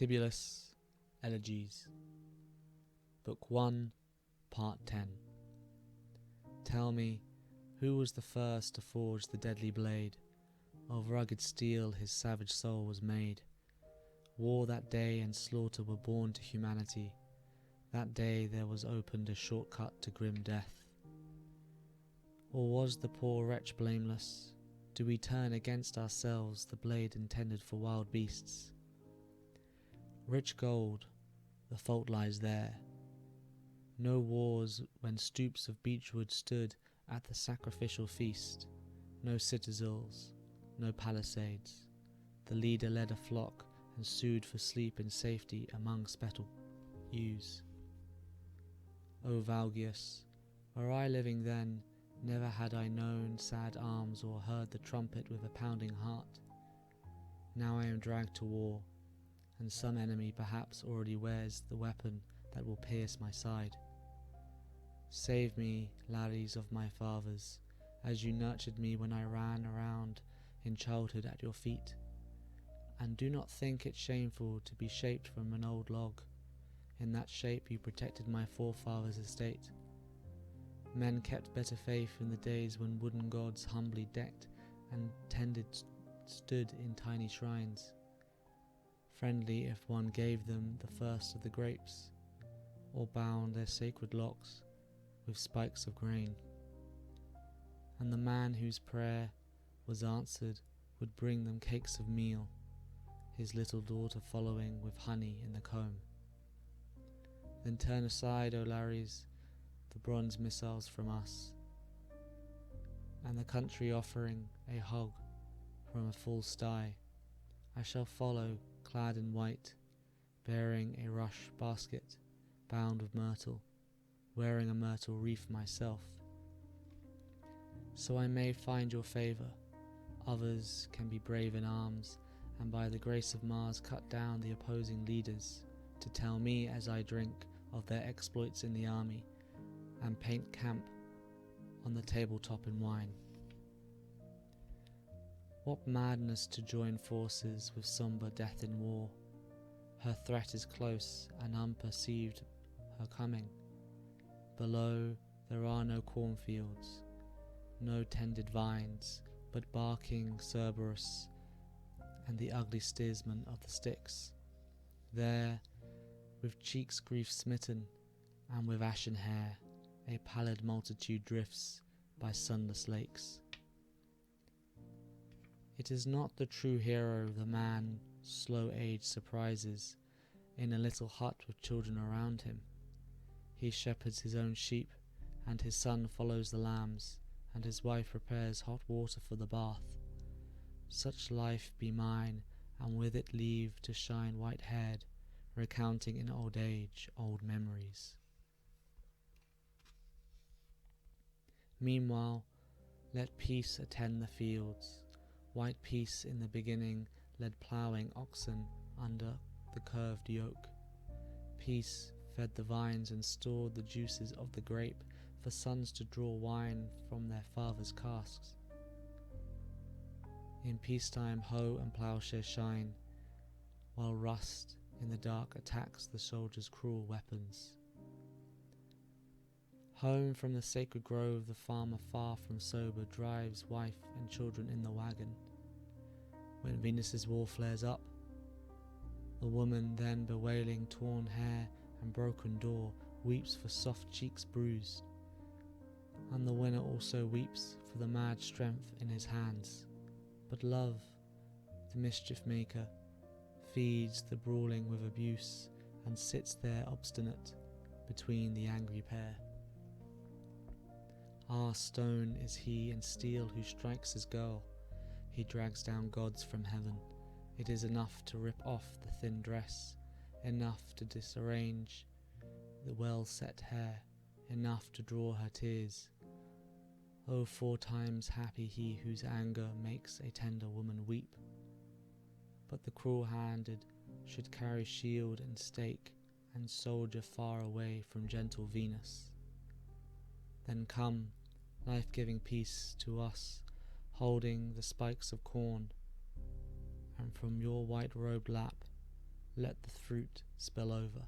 Tibullus, Elegies, Book 1, Part 10. Tell me, who was the first to forge the deadly blade? Of rugged steel his savage soul was made. War that day and slaughter were born to humanity. That day there was opened a shortcut to grim death. Or was the poor wretch blameless? Do we turn against ourselves the blade intended for wild beasts? Rich gold, the fault lies there. No wars when stoops of beechwood stood at the sacrificial feast. No citadels, no palisades. The leader led a flock and sued for sleep and safety among speckled ewes. O Valgius, were I living then, never had I known sad arms or heard the trumpet with a pounding heart. Now I am dragged to war, and some enemy perhaps already wears the weapon that will pierce my side. Save me, laddies of my fathers, as you nurtured me when I ran around in childhood at your feet. And do not think it shameful to be shaped from an old log. In that shape you protected my forefathers' estate. Men kept better faith in the days when wooden gods humbly decked and tended stood in tiny shrines, friendly if one gave them the first of the grapes, or bound their sacred locks with spikes of grain. And the man whose prayer was answered would bring them cakes of meal, his little daughter following with honey in the comb. Then turn aside, O Lares, the bronze missiles from us, and the country offering a hog from a full sty. I shall follow, clad in white, bearing a rush basket bound with myrtle, wearing a myrtle wreath myself, so I may find your favour. Others can be brave in arms, and by the grace of Mars cut down the opposing leaders, to tell me as I drink of their exploits in the army, and paint camp on the tabletop in wine. What madness to join forces with sombre death in war. Her threat is close, and unperceived her coming. Below there are no cornfields, no tended vines, but barking Cerberus and the ugly steersman of the Styx. There, with cheeks grief-smitten, and with ashen hair, a pallid multitude drifts by sunless lakes. It is not the true hero the man slow age surprises in a little hut with children around him. He shepherds his own sheep, and his son follows the lambs, and his wife prepares hot water for the bath. Such life be mine, and with it leave to shine white-haired, recounting in old age old memories. Meanwhile, let peace attend the fields. White peace in the beginning led ploughing oxen under the curved yoke. Peace fed the vines and stored the juices of the grape for sons to draw wine from their fathers' casks. In peacetime hoe and ploughshare shine, while rust in the dark attacks the soldier's cruel weapons. Home from the sacred grove the farmer far from sober drives wife and children in the wagon. When Venus's war flares up, the woman then bewailing torn hair and broken door weeps for soft cheeks bruised, and the winner also weeps for the mad strength in his hands. But love, the mischief maker, feeds the brawling with abuse, and sits there obstinate between the angry pair. Ah, stone is he and steel who strikes his girl. He drags down gods from heaven. It is enough to rip off the thin dress, enough to disarrange the well-set hair, enough to draw her tears. Oh, 4 times happy he whose anger makes a tender woman weep. But the cruel-handed should carry shield and stake, and soldier far away from gentle Venus. Then come, life-giving peace to us, holding the spikes of corn, and from your white-robed lap let the fruit spill over.